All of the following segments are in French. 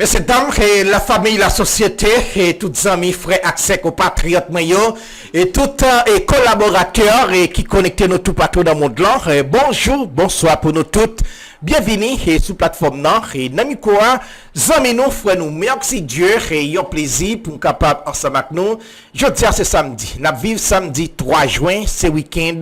Messieurs, dames, et la famille, la société, et tous amis, frères, accès compatriotes, et tous et collaborateurs et qui connectent nous tout partout dans le monde là. Bonjour, bonsoir pour nous toutes. Bienvenue et sous plateforme là. Et Namikoa, amis nous, frères nous, merci Dieu et un plaisir pour nous capable ensemble avec nous. Je dis c'est samedi. Nous vivons samedi 3 juin, c'est week-end.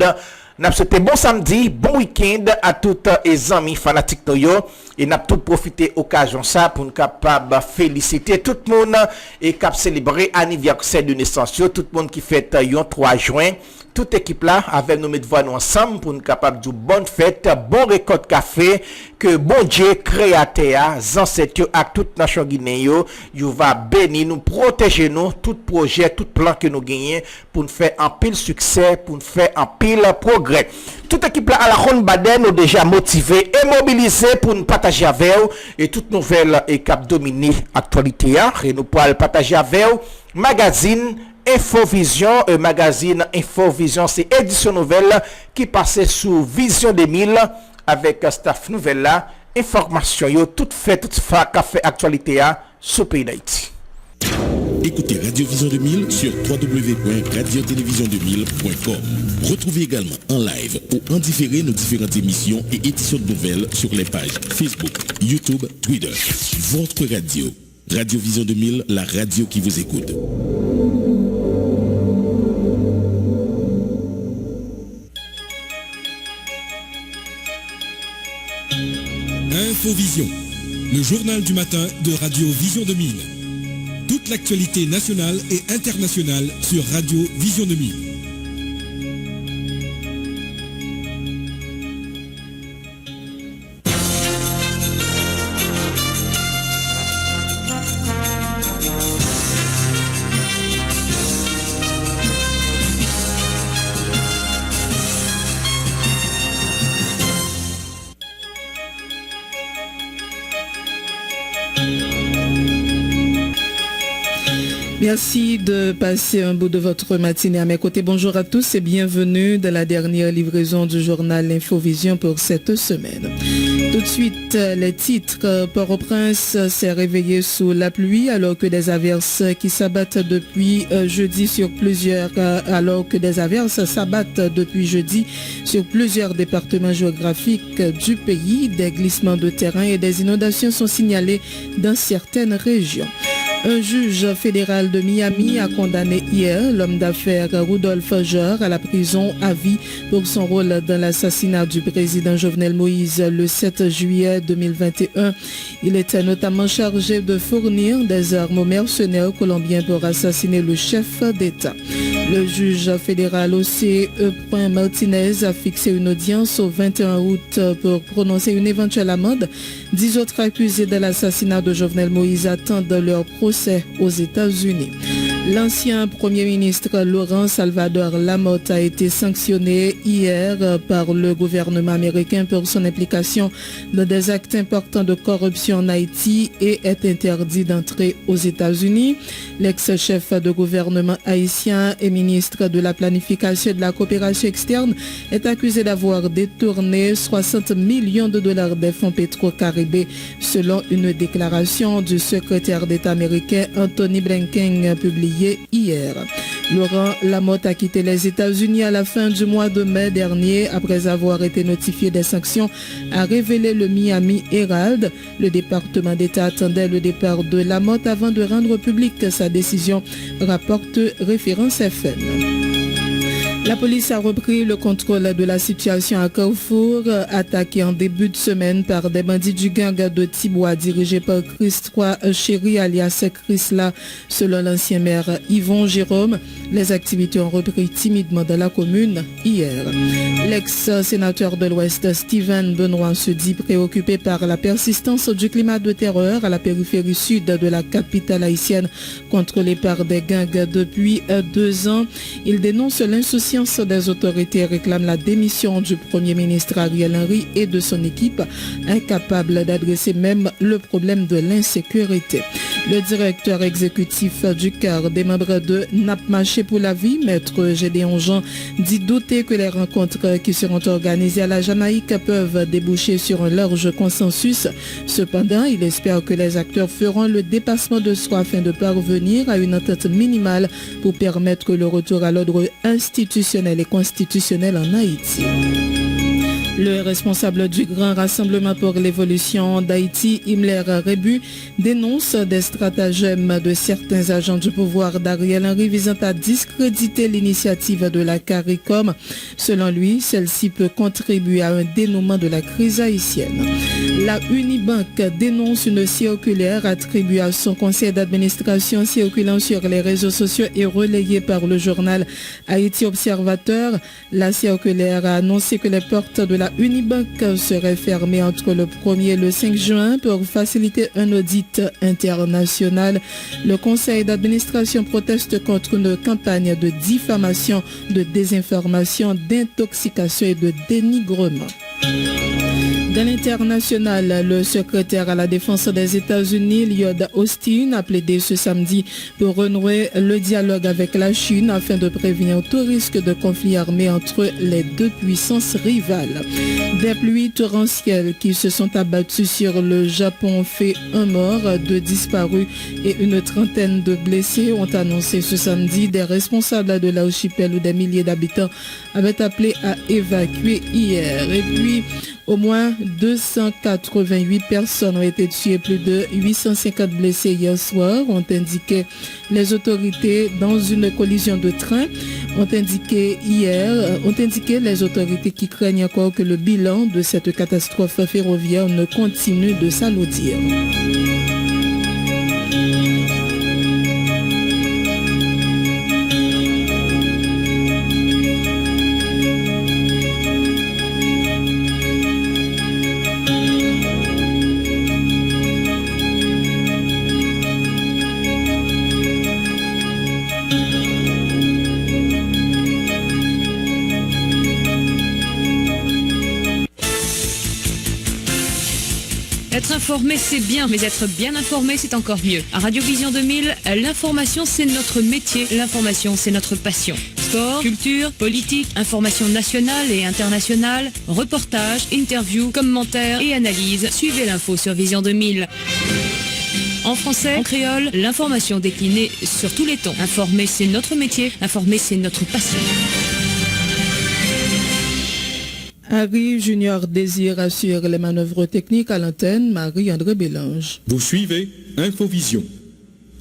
Nous souhaitons bon samedi, bon week-end à tous les amis fanatiques de yo. Et nous avons tout profité occasion ça pour nous capable féliciter tout le monde et cap célébrer anniversaire de naissance. Tout le monde qui fête le 3 juin. Toute équipe là avec nous mettre nous ensemble pour nous capable de bonne fête, bon récolte café que bon Dieu créateur ancêtre à toute nation guinéenne yo va bénir nous protéger nous tout projet tout plan que nous gagnons pour nous faire un pile succès pour nous faire un pile progrès. Toute équipe là à la Ronde Baden nous déjà motivé et mobilisé pour nous partager avec vous et toute nouvelle et cap dominer actualité et nous pour partager avec vous magazine Infovision, magazine Infovision, c'est édition nouvelle qui passait sous Vision 2000 avec staff nouvelle là, information yo tout fait café actualité sur pays d'Haïti. Écoutez Radio Vision 2000 sur www.radiotélévision2000.com. Retrouvez également en live ou en différé nos différentes émissions et éditions de nouvelles sur les pages Facebook, YouTube, Twitter. Votre radio. Radio Vision 2000, la radio qui vous écoute. Infovision, le journal du matin de Radio Vision 2000. Toute l'actualité nationale et internationale sur Radio Vision 2000. Merci de passer un bout de votre matinée à mes côtés. Bonjour à tous et bienvenue dans la dernière livraison du journal Infovision pour cette semaine. Tout de suite, les titres. Port-au-Prince s'est réveillé sous la pluie alors que des averses qui s'abattent depuis jeudi sur plusieurs départements géographiques du pays. Des glissements de terrain et des inondations sont signalés dans certaines régions. Un juge fédéral de Miami a condamné hier l'homme d'affaires Rudolph Jeur à la prison à vie pour son rôle dans l'assassinat du président Jovenel Moïse le 7 juillet 2021. Il était notamment chargé de fournir des armes aux mercenaires colombiens pour assassiner le chef d'État. Le juge fédéral O.C. Martinez a fixé une audience au 21 août pour prononcer une éventuelle amende. 10 autres accusés de l'assassinat de Jovenel Moïse attendent leur procès aux États-Unis. L'ancien Premier ministre Laurent Salvador Lamotte a été sanctionné hier par le gouvernement américain pour son implication dans des actes importants de corruption en Haïti et est interdit d'entrer aux États-Unis. L'ex-chef de gouvernement haïtien et ministre de la planification et de la coopération externe est accusé d'avoir détourné 60 millions de dollars des fonds pétro-caribés selon une déclaration du secrétaire d'État américain Anthony Blinken publiée hier. Laurent Lamotte a quitté les États-Unis à la fin du mois de mai dernier après avoir été notifié des sanctions, a révélé le Miami Herald. Le département d'État attendait le départ de Lamotte avant de rendre publique sa décision, rapporte Référence FM. La police a repris le contrôle de la situation à Carrefour, attaqué en début de semaine par des bandits du gang de Tibois dirigé par Chris III Chéri alias Chrisla. Selon l'ancien maire Yvon Jérôme, les activités ont repris timidement dans la commune hier. L'ex-sénateur de l'Ouest Steven Benoît se dit préoccupé par la persistance du climat de terreur à la périphérie sud de la capitale haïtienne contrôlée par des gangs depuis 2 ans. Il dénonce l'insouciance confiance des autorités et réclame la démission du Premier ministre Ariel Henry et de son équipe, incapable d'adresser même le problème de l'insécurité. Le directeur exécutif du CAR des membres de NAP Marché pour la vie, Maître Gédéon Jean, dit douter que les rencontres qui seront organisées à la Jamaïque peuvent déboucher sur un large consensus. Cependant, il espère que les acteurs feront le dépassement de soi afin de parvenir à une entente minimale pour permettre le retour à l'ordre institutionnel et constitutionnel en Haïti. Le responsable du Grand Rassemblement pour l'évolution d'Haïti, Himmler Rebu, dénonce des stratagèmes de certains agents du pouvoir d'Ariel Henry visant à discréditer l'initiative de la CARICOM. Selon lui, celle-ci peut contribuer à un dénouement de la crise haïtienne. La Unibank dénonce une circulaire attribuée à son conseil d'administration circulant sur les réseaux sociaux et relayée par le journal Haïti Observateur. La circulaire a annoncé que les portes de la Unibank seraient fermées entre le 1er et le 5 juin pour faciliter un audit international. Le conseil d'administration proteste contre une campagne de diffamation, de désinformation, d'intoxication et de dénigrement. Dans l'international, le secrétaire à la défense des États-Unis, Lloyd Austin, a plaidé ce samedi pour renouer le dialogue avec la Chine afin de prévenir tout risque de conflit armé entre les deux puissances rivales. Des pluies torrentielles qui se sont abattues sur le Japon ont fait un mort, 2 disparus et une trentaine de blessés, ont annoncé ce samedi. Des responsables de l'archipel où des milliers d'habitants avaient appelé à évacuer hier. Et puis, au moins 288 personnes ont été tuées, plus de 850 blessés hier soir, ont indiqué les autorités dans une collision de train. Ont indiqué les autorités qui craignent encore que le bilan de cette catastrophe ferroviaire ne continue de s'alourdir. Être informé, c'est bien, mais être bien informé, c'est encore mieux. À Radio Vision 2000, l'information, c'est notre métier. L'information, c'est notre passion. Sport, culture, politique, information nationale et internationale, reportages, interviews, commentaires et analyses. Suivez l'info sur Vision 2000. En français, en créole, l'information déclinée sur tous les tons. Informer, c'est notre métier. Informer, c'est notre passion. Harry Junior Désir assure les manœuvres techniques à l'antenne, Marie-André Bélange. Vous suivez Infovision,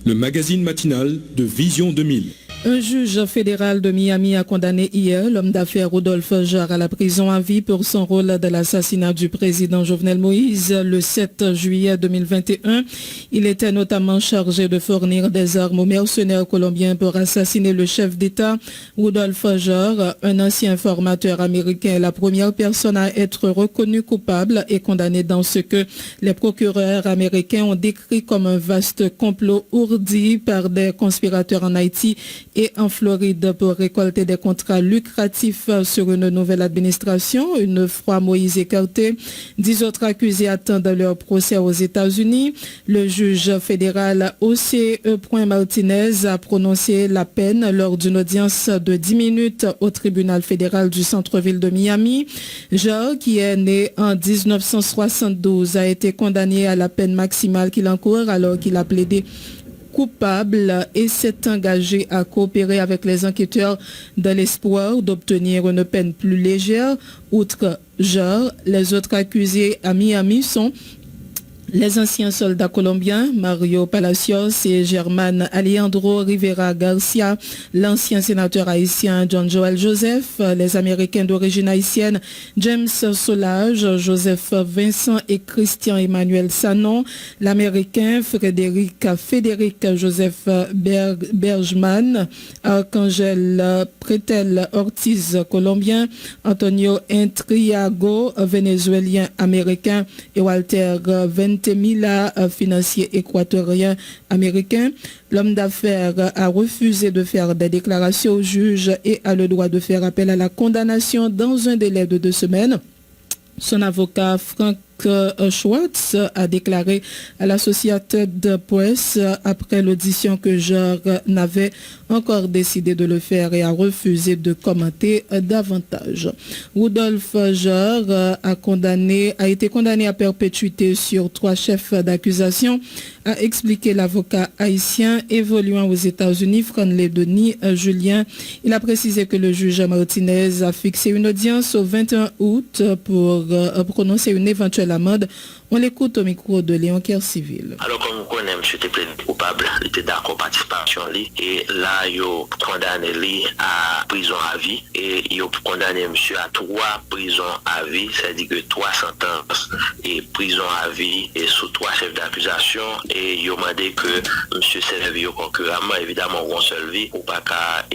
le magazine matinal de Vision 2000. Un juge fédéral de Miami a condamné hier l'homme d'affaires Rodolphe Jarre à la prison à vie pour son rôle dans l'assassinat du président Jovenel Moïse le 7 juillet 2021. Il était notamment chargé de fournir des armes aux mercenaires colombiens pour assassiner le chef d'État. Rodolphe Jarre, un ancien informateur américain, est la première personne à être reconnue coupable et condamnée dans ce que les procureurs américains ont décrit comme un vaste complot ourdi par des conspirateurs en Haïti et en Floride pour récolter des contrats lucratifs sur une nouvelle administration. Une fois Moïse écarté, 10 autres accusés attendent leur procès aux États-Unis. Le juge fédéral O.C.E. Martinez a prononcé la peine lors d'une audience de 10 minutes au tribunal fédéral du centre-ville de Miami. Jarre, qui est né en 1972, a été condamné à la peine maximale qu'il encourt alors qu'il a plaidé coupable et s'est engagé à coopérer avec les enquêteurs dans l'espoir d'obtenir une peine plus légère. Outre Jarre, les autres accusés à Miami sont les anciens soldats colombiens, Mario Palacios et Germán Alejandro Rivera Garcia, l'ancien sénateur haïtien John Joel Joseph, les Américains d'origine haïtienne James Solage, Joseph Vincent et Christian Emmanuel Sanon, l'Américain Frédéric Joseph Bergman, Arcangel Pretel Ortiz, colombien, Antonio Intriago, vénézuélien américain, et Walter Ventura, Temila, financier équatorien américain. L'homme d'affaires a refusé de faire des déclarations au juge et a le droit de faire appel à la condamnation dans un délai de 2 semaines. Son avocat Frank Schwartz a déclaré à l'Associated Press après l'audition que Jor n'avait encore décidé de le faire et a refusé de commenter davantage. Rudolf Jor a été condamné à perpétuité sur 3 chefs d'accusation, a expliqué l'avocat haïtien évoluant aux États-Unis, Franley Denis Julien. Il a précisé que le juge Martinez a fixé une audience au 21 août pour prononcer une éventuelle amende. On l'écoute au micro de Léon Kercivil. Alors, comme vous connaissez, M. était plaidé coupable, il était d'accord participation, et là, il a condamné lui à prison à vie, et il a condamné M. à 3 prisons à vie, c'est-à-dire que 3 sentences et prison à vie, et sous 3 chefs d'accusation, et il a demandé que M. servi concurremment, évidemment, on seul vie, ou pas qu'à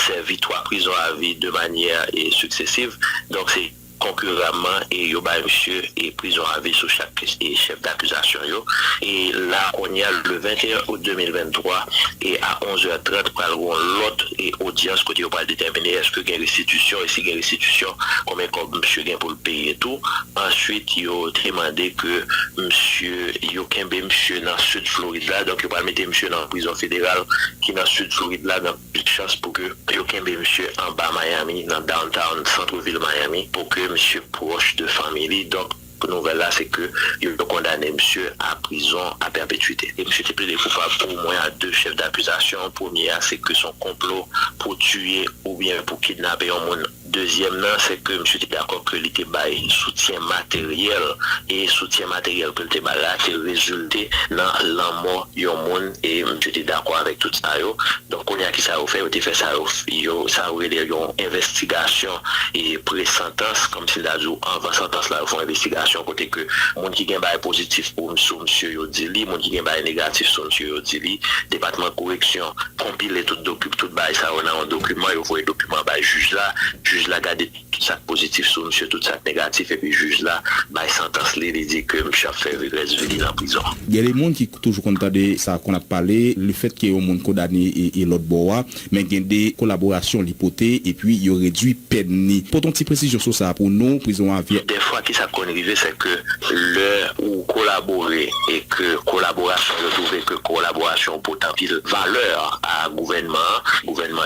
servir 3 prisons à vie de manière successive. Donc, c'est concurremment et yo ba monsieur et prison à vie sur chaque chef d'accusation yo. Et là on y a le 21 août 2023 et à 11h30 pour l'autre et audience côté yo pas déterminer est-ce que gain restitution et si gain restitution combien comme monsieur gain pour le payer et tout. Ensuite yo demandé que monsieur yo kembe monsieur dans sud Floride là, donc yo pas mettre monsieur dans prison fédérale qui dans sud Floride là, dans plus de chance pour que yo kembe monsieur en bas Miami dans downtown centre-ville Miami pour que monsieur proche de famille. Donc nouvelle là c'est que il a condamné monsieur à prison à perpétuité. Et monsieur était plaidé coupable pour moins à 2 chefs d'accusation. Premier c'est que son complot pour tuer ou bien pour kidnapper un monde. Deuxième c'est que monsieur était d'accord que il était bail soutien matériel et soutien matériel que le bail a résulté dans la mort d'un monde et monsieur était d'accord avec tout ça yo. Donc on y a qui ça a fait, il a fait ça yo ça a une investigation et pré-sentence comme s'il a dit avant sentence là ils font investigation côté que monde qui gagne bail positif pour monsieur yo dit li, monde qui gagne bail négatif sur monsieur yo dit li, département de correction compiler tout document tout bail ça on a un document il faut un document bail juge là garder tout ça positif sur monsieur tout ça négatif et puis juge là bail sentence li dit que monsieur a fait reste en prison. Il y a des monde qui toujours content ça qu'on a parlé le fait qu'il y a un monde condamné et l'autre bois mais il y a des collaborations l'hypothèse et puis il y aurait dû peine pour ton petit précision sur ça pour nous prison à vie. Des fois qui ça connaît c'est que l'heure où collaborer et que collaboration retrouver que collaboration potentielle valeur à gouvernement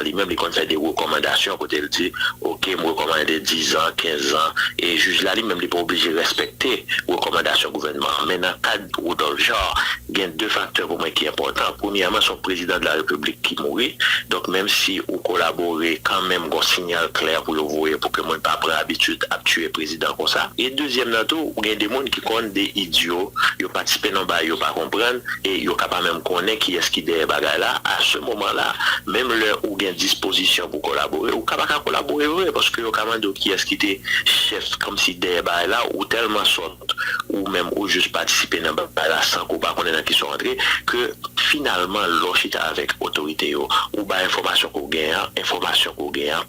lui-même il compte faire des recommandations côté il dit OK moi recommander 10 ans 15 ans et juge là lui-même il pas obligé de respecter recommandations gouvernement mais dans le cadre ou dans le genre il y a 2 facteurs pour moi qui est important. Premièrement son président de la République qui mourit donc même si vous collaborez quand même un signal clair pour le voir pour que moi pas prendre habitude à tuer président comme ça. Et deuxième tout il y a des gens qui connaissent des idiots ils participent dans bail ils pas comprendre et ils capable même connaître qui est-ce qui derrière bagarre là à ce moment là même leur ou gain disposition pour collaborer ou capable collaborer vrai parce que capable qui est-ce qui était chef comme si derrière bagarre là ou tellement sorte ou même ou juste participer dans bagarre là sans qu'on pas connaître qui sont entrés que finalement l'ochita avec autorité ou ba information qu'on gagne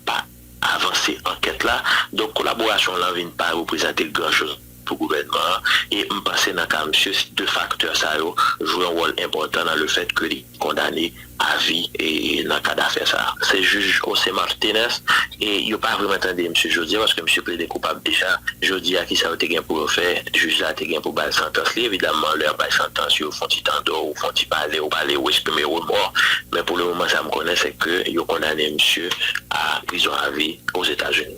pas avancer enquête là donc collaboration là vient pas représenter grand chose pour le gouvernement et me passer dans cas monsieur 2 facteurs ça jouent un rôle important dans le fait que les condamnés à vie et dans cas d'affaire ça c'est juge José Martinez et il pas vraiment entendu monsieur Jodi parce que monsieur plaidé coupable déjà Jodi à qui ça a été gain pour faire juge là a été gain pour bail sentence évidemment leur bail sentence ils font petit temps ou font petit parler ou exprimer au mort mais pour le moment ça me connaît c'est que ils condamné monsieur à prison à vie aux États-Unis.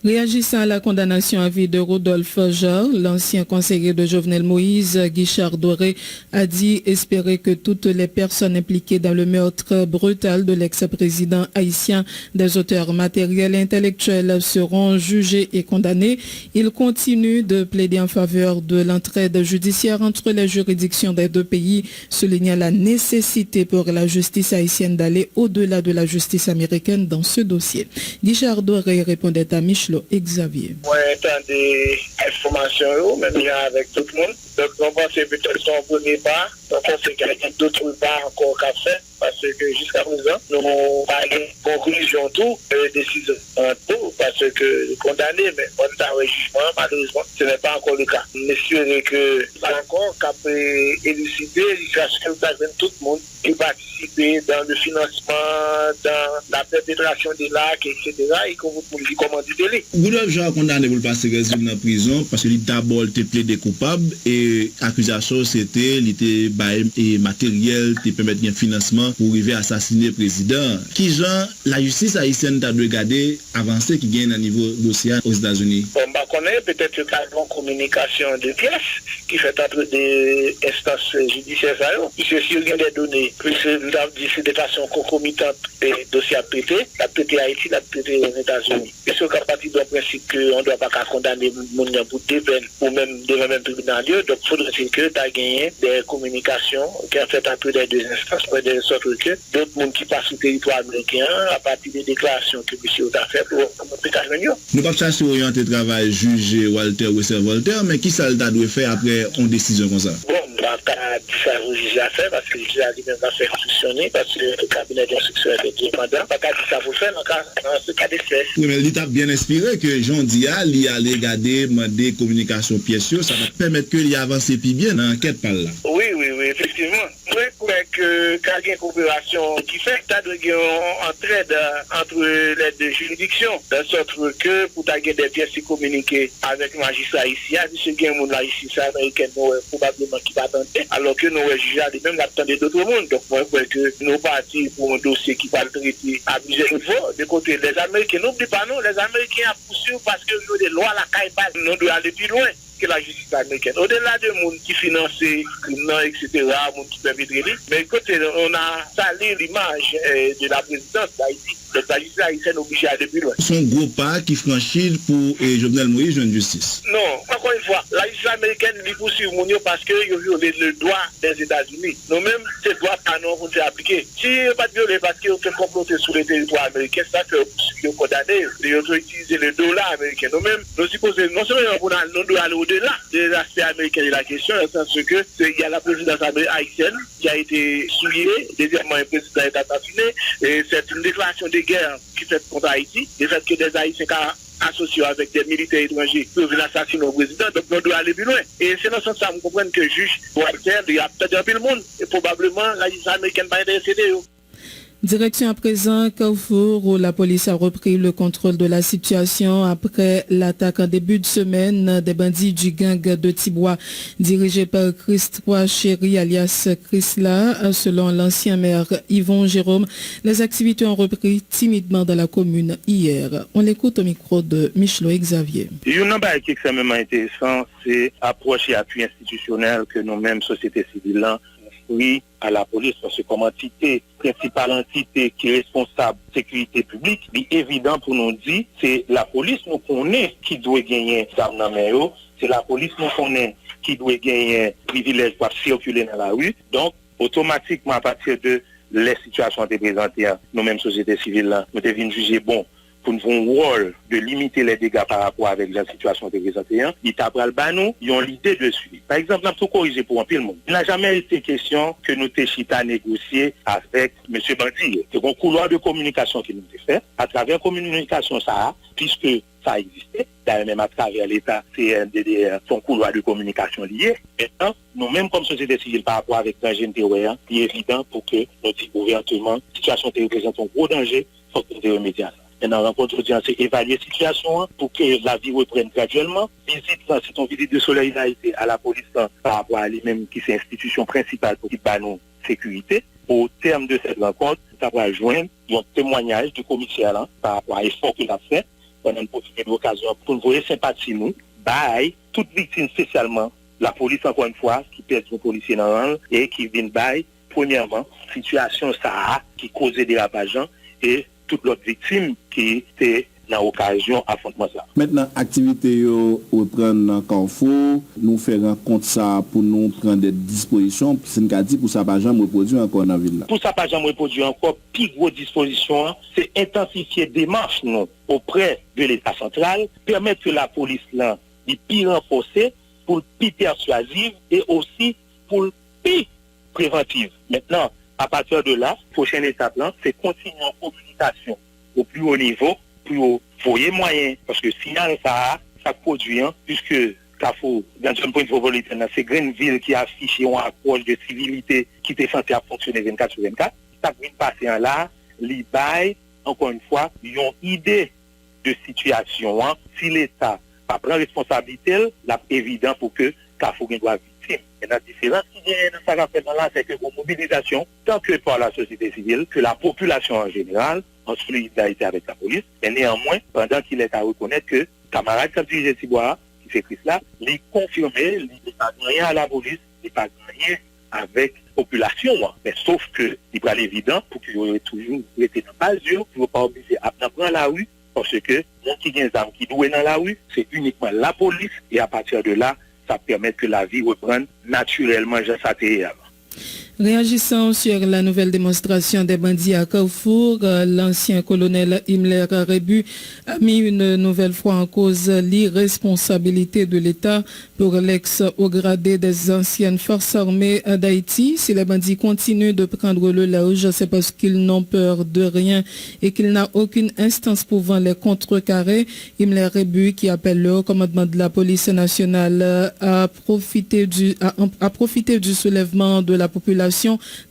Réagissant à la condamnation à vie de Rudolf Jor, l'ancien conseiller de Jovenel Moïse, Guichard Doré, a dit espérer que toutes les personnes impliquées dans le meurtre brutal de l'ex-président haïtien, des auteurs matériels et intellectuels seront jugés et condamnés. Il continue de plaider en faveur de l'entraide judiciaire entre les juridictions des 2 pays, soulignant la nécessité pour la justice haïtienne d'aller au-delà de la justice américaine dans ce dossier. Guichard Doré répondait à Michel Michelot Xavier. Moi, étant des informations, même avec tout le monde. Donc, on pense que peut-être son premier pas. Donc, on sait qu'il y a d'autres pas encore qu'à faire. Parce que jusqu'à présent, nous n'avons pas de conclusion tout, décision en tout, parce que condamné, mais on a un jugement, malheureusement, ce n'est pas encore le cas. Monsieur, que pas encore qu'à élucider, il cherche que tout le monde qui participer dans le financement, dans la perpétration des lacs, etc. Et que vous pouvez commander de lui. Vous devez déjà condamné pour passer résident dans la prison parce que lui d'abord était plaidé coupable et l'accusation c'était il était et matériel qui permettre un financement pour arriver à assassiner le président. Qui genre la justice haïtienne t'a regardé avancer qui gagne à niveau dossier aux États-Unis? On va connaître peut-être qu'il y a une communication de pièces qui fait entre des instances judiciaires. Puisque si il y a des données, puisque c'est de façon concomitante et dossier à péter, la péter Haïti, la péter aux États-Unis. Et ce qu'à partir du principe qu'on ne doit pas condamner les gens pour des peines ou même devant même tribunal, donc il faudrait-il que tu as gagné des communications qui ont fait entre les deux instances, de sorte que d'autres gens qui passent sur le territoire américain, à partir des déclarations que M. a fait pour l'application. Nous ne pouvons pas orienter le travail juge Walter ou Walter, mais qui ça doit faire après une décision comme ça? Bon, pas ça vous juge à faire parce que le juge a lui-même va faire fonctionner parce que le cabinet d'instruction est indépendant. Pas qu'à ça vous faire dans ce cas d'essai. Oui, mais l'État bien inspiré que Jean Dia, il allait regarder, demander communication pièces, ça va permettre qu'il avance plus bien dans l'enquête par là. Oui, effectivement. Oui, que quand il y a une coopération qui fait qu'il y a une entraide entre les deux juridictions, de sorte que pour avoir des pièces communiquées avec le magistrat ici, puisque il y a un monde là ici, c'est américain, probablement qui va tenter, alors que nous juges lui-même l'attendent d'autres mondes. Donc, moi, je crois que nous partis pour un dossier qui va le traiter à plusieurs niveaux. De côté des Américains, n'oubliez pas, non, les Américains poursuivent parce que nous, des lois à la caille, nous devons aller plus loin que la justice américaine. Au-delà de monde qui finance criminels, etc., monde qui permet de régler, mais écoutez, on a salé l'image de la présidence d'Haïti. Donc la justice haïtienne obligée à aller plus loin. Son gros pas qui franchit pour Jovenel Moïse joindre justice. Non, encore une fois, la justice américaine lui poursuit Mounio parce qu'il a violé le droit des États-Unis. Nous-mêmes, ces droits pas nous vont faire appliquer. Si il n'y a pas de violé parce qu'il fait comploter sur le territoire américain, ça fait poursuivre condamné. Ils ont utilisé le dollar américain. Nous-mêmes, nous supposons, non seulement nous devons aller au-delà de l'aspect américain de la question, dans le sens que il y a la présidence haïtienne qui a été souillée, deuxièmement, un président est assassiné, et c'est une déclaration de guerre qui fait contre Haïti, le fait que des Haïtiens associés avec des militaires étrangers peuvent assassiner le président, donc nous devons aller plus loin. Et c'est dans ce sens que nous comprenons que le juge Walter, il y a peut-être un peu le monde, et probablement la justice américaine va intercéder. Direction à présent, Carrefour, où la police a repris le contrôle de la situation après l'attaque en début de semaine des bandits du gang de Tibois, dirigé par Chris Chéri, alias Chrisla. Selon l'ancien maire Yvon Jérôme, les activités ont repris timidement dans la commune hier. On l'écoute au micro de Michelot Xavier. Il y a un qui est extrêmement intéressant, c'est approche et appui institutionnel que nous-mêmes, société civile, oui, à la police, parce que comme entité, principale entité qui est responsable de la sécurité publique, il est évident pour nous dire, c'est la police nous connaît qui doit gagner ça dans la c'est la police nous connaît qui doit gagner privilège pour circuler dans la rue. Donc, automatiquement, à partir de les situations de présentées, nous-mêmes, société civile, nous devons juger bon pour nous un rôle de limiter les dégâts par rapport avec la situation des présentants, ils t'apprennent nous, ils ont l'idée de suivre. Par exemple, nous avons corrigé pour un peu le monde. Il n'a jamais été question que nous t'échita négocier avec M. Bandille. C'est un couloir de communication qui nous a fait. À travers la communication, ça, puisque ça a existé, d'ailleurs même à travers l'État, c'est son couloir de communication lié. Maintenant, nous-mêmes comme société civile par rapport avec danger terroriste, il est évident pour que nous disions ouvertement, la situation qui représente un gros danger, il faut que nous remédions à ça. Maintenant, rencontre d'audience, c'est évaluer la situation pour que la vie reprenne graduellement. Visite, c'est une visite de solidarité à la police par rapport à lui-même qui est l'institution principale pour qu'il bat nos sécurité. Au terme de cette rencontre, ça va joindre un témoignage du commissaire par rapport à l'effort qu'il a fait. On a profité de l'occasion pour nous voir sympathie nous, bail, toute victime spécialement, la police encore une fois, qui perd son policier dans le rang et qui vient bail, premièrement, situation ça qui causait des ravages et toutes les victimes qui étaient dans l'occasion affrontement ça. Maintenant, activité yo reprendre dans Carrefour, nous faire compte ça pour nous prendre des dispositions, c'est une dit pour ça pas jamais reproduire encore dans la ville là. Pour ça pas jamais reproduire encore, plus grosse disposition, c'est intensifier démarche nous auprès de l'État central, permettre que la police là est plus renforcée pour plus persuasive et aussi pour plus préventive. Maintenant, à partir de là, prochaine étape là, c'est continuer en communication au plus haut niveau pour foyer moyen, parce que signal ça produit, puisque Carrefour, dans un point métropolitain, c'est Greenville qui affiche une approche de civilité qui était censée fonctionner 24 sur 24. Ça vient passer là, l'IBAI, encore une fois, ils ont idée de situation. Si l'État pas prend responsabilité, là, évident pour que Carrefour doit victime. Et la différence qui vient dans ça là, c'est que pour mobilisation, tant que par la société civile, que la population en général, en solidarité avec la police, mais néanmoins, pendant qu'il est à reconnaître que camarade comme DJ Tibois, qui fait Chris là, il confirme, il n'est pas rien à la police, il n'est pas rien avec la population. Mais sauf que, il est évident, pour qu'il y ait toujours été dans la mesure, il ne faut pas obliger à prendre la rue, parce que, mon qui vient d'armes qui doit dans la rue, c'est uniquement la police, et à partir de là, ça permet que la vie reprenne naturellement, je sais avant. Réagissant sur la nouvelle démonstration des bandits à Carrefour, l'ancien colonel Himmler Rebu a mis une nouvelle fois en cause l'irresponsabilité de l'État pour l'ex-haut gradé des anciennes forces armées d'Haïti. Si les bandits continuent de prendre le large, c'est parce qu'ils n'ont peur de rien et qu'il n'a aucune instance pouvant les contrecarrer. Himmler Rebu, qui appelle le haut commandement de la police nationale à profiter du soulèvement de la population,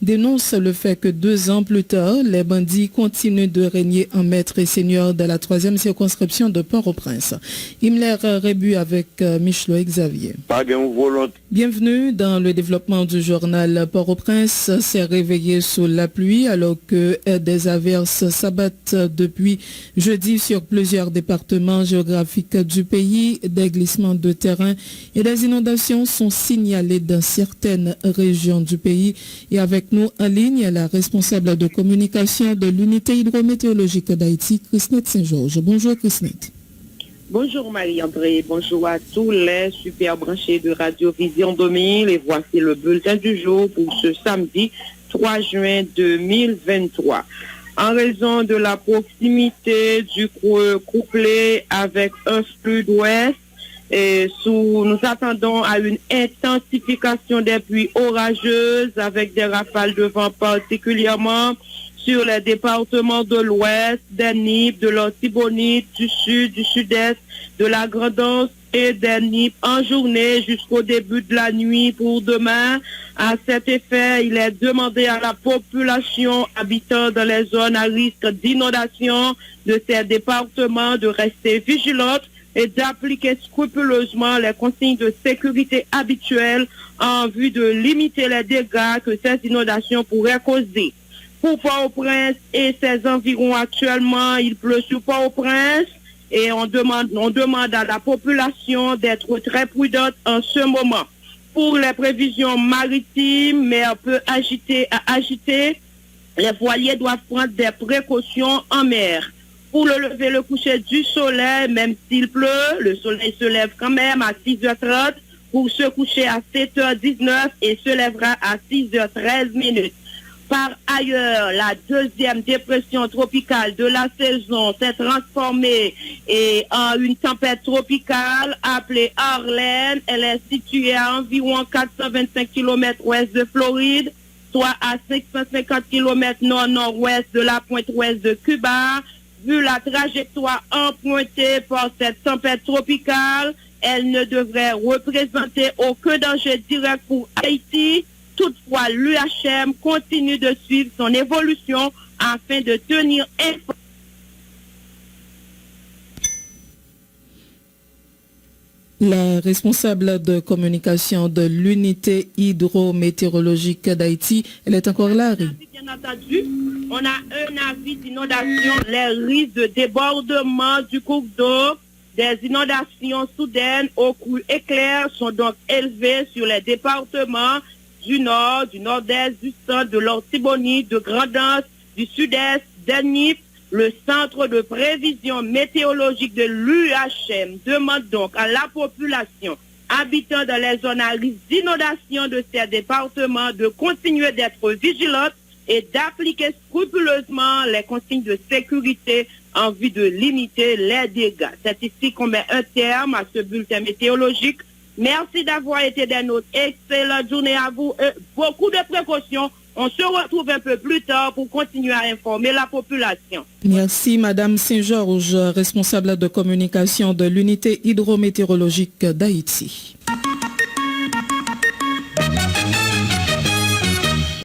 dénonce le fait que 2 ans plus tard, les bandits continuent de régner en maître et seigneur de la 3e circonscription de Port-au-Prince. Himmler Rebu avec Michelot Xavier. Bienvenue dans le développement du journal. Port-au-Prince s'est réveillé sous la pluie alors que des averses s'abattent depuis jeudi sur plusieurs départements géographiques du pays. Des glissements de terrain et des inondations sont signalés dans certaines régions du pays. Et avec nous en ligne, la responsable de communication de l'unité hydrométéorologique d'Haïti, Chrisnet Saint-Georges. Bonjour Chrisnet. Bonjour Marie-André, bonjour à tous les super branchés de Radio Vision 2000 et voici le bulletin du jour pour ce samedi 3 juin 2023. En raison de la proximité du creux couplé avec un flux d'ouest, nous attendons à une intensification des pluies orageuses avec des rafales de vent particulièrement sur les départements de l'Ouest, des Nippes, de l'Artibonite, du Sud, du Sud-Est, de la Grand'Anse et des Nippes en journée jusqu'au début de la nuit pour demain. À cet effet, il est demandé à la population habitant dans les zones à risque d'inondation de ces départements de rester vigilante et d'appliquer scrupuleusement les consignes de sécurité habituelles en vue de limiter les dégâts que ces inondations pourraient causer. Pour Port-au-Prince et ses environs actuellement, il pleut sur Port-au-Prince et on demande à la population d'être très prudente en ce moment. Pour les prévisions maritimes, mer peut agiter, les voiliers doivent prendre des précautions en mer. Pour le lever, le coucher du soleil, même s'il pleut, le soleil se lève quand même à 6h30 pour se coucher à 7h19 et se lèvera à 6h13. Par ailleurs, la deuxième dépression tropicale de la saison s'est transformée en une tempête tropicale appelée Arlene. Elle est située à environ 425 km ouest de Floride, soit à 550 km nord-nord-ouest de la pointe ouest de Cuba. Vu la trajectoire empruntée par cette tempête tropicale, elle ne devrait représenter aucun danger direct pour Haïti. Toutefois, l'UHM continue de suivre son évolution afin de tenir informé. La responsable de communication de l'unité hydrométéorologique d'Haïti, elle est encore là, Harry. Bien entendu, on a un avis d'inondation, les risques de débordement du cours d'eau, des inondations soudaines au cru éclair sont donc élevés sur les départements du nord, du nord-est, du centre, de l'Artibonite, de Grand'Anse, du sud-est, des Nippes, Le Centre de prévision météorologique de l'UHM demande donc à la population habitant dans les zones à risque d'inondation de ces départements de continuer d'être vigilante et d'appliquer scrupuleusement les consignes de sécurité en vue de limiter les dégâts. C'est ici qu'on met un terme à ce bulletin météorologique. Merci d'avoir été des nôtres. Excellente journée à vous. Beaucoup de précautions. On se retrouve un peu plus tard pour continuer à informer la population. Merci Madame Saint-Georges, responsable de communication de l'unité hydrométéorologique d'Haïti.